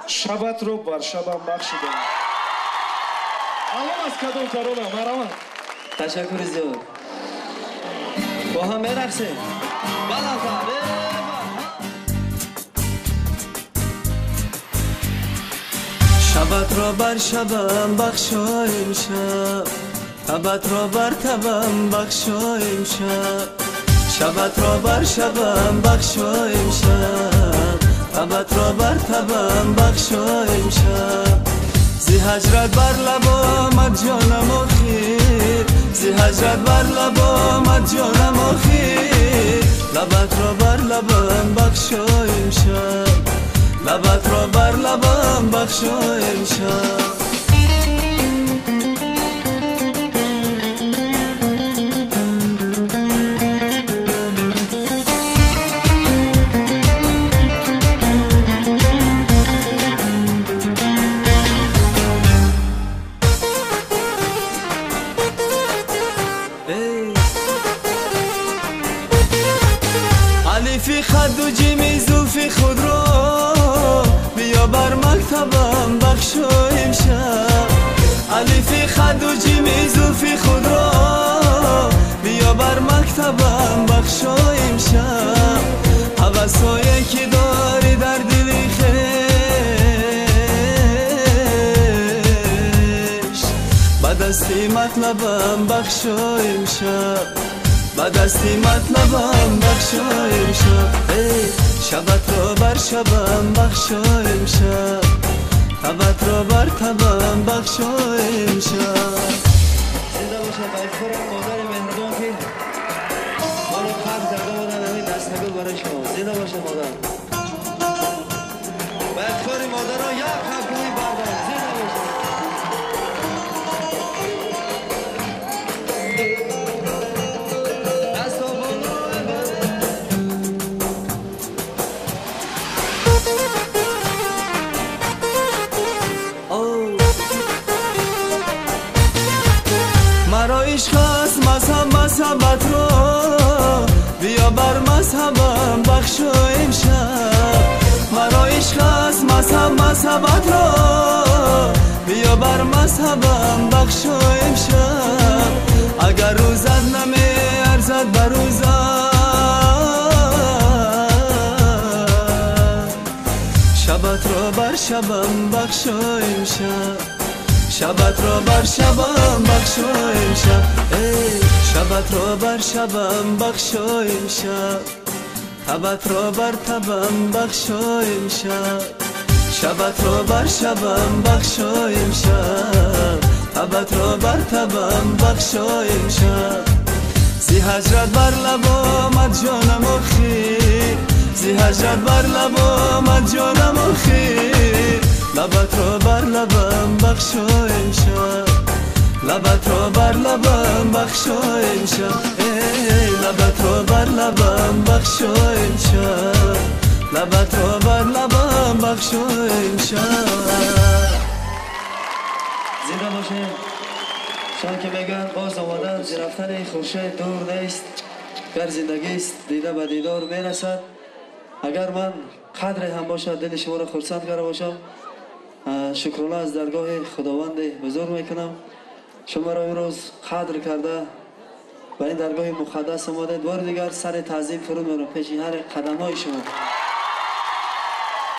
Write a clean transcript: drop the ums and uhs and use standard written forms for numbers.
شبت رو بر شبم بخشیدم. الان از کدوم ترانه مرحمت. تشکر زیاد. با هم برقصیم. شبت را بر شبم بخشای امشب، تبت را بر تبم بخشای امشب. شبت را بر شبم بخشای امشب، تبت را بر تبم بخشای امشب. زی هجرت بر لبامت جانم آخیر، زی هجرت بر لبامت جانم آخیر. لبت را بر لبم بخشای امشب، لبت را بر لبم بخشای امشب. الفی خد و جیمی زلفی خود را بیا بر مکتبم بخشای امشب. الفی خد و جیمی زلفی خود را بیا بر مکتبم بخشای امشب. هوسایی که داری در دلی خویش با دستی مطلبم بخشای امشب، با دستی مطلبم بخشای امشب. شبت را بر شبم بخشای امشب، تبت را بر تبم بخشای امشب. زنده باشه با افتخار مادر مهربان که ما رو خلق کرده بودن همین دستگل برای شما. زنده باشه مادر. با افتخار مادر را یک خبروی بردار. زنده باشه. مرا عشق است مذهبت رو بیا بر مذهبم بخشای امشب. مرا عشق است مذهبت رو بیا بر مذهبم بخشای امشب. اگر روزت نمی ارزد بر روزم، شبت را بر شبم بخشای امشب، شبت را بر شبم بخشای امشب. شبت را بر شبم بخشای امشب، تبت را بر تبم بخشای امشب. شبت را بر شبم بخشای امشب، تبت را بر تبم بخشای امشب. زی هجرت بر لبامت جانم آخیر، زی هجرت بر لبامت جانم آخیر. لبت را بر لبم بخشای امشب، لبت را بر لبم بخشای امشب. لبت را بر لبم بخشای امشب، لبت را بر لبم بخشای امشب. زنده باشه. شان که میگن باز آمدن زی رفتن خورشید دور نیست، گر زندگی است دیده به دیدار میرسد. اگر من قدر هم باشد دل شما را خرسند کرده باشم، شکرانه از درگاه خداوند بزرگ میکنم. شما را امروز قدر کرده و این درگاه مقدس آمده. بار دیگر سر تعظیم فرو میبرم پیش هر قدم های شما.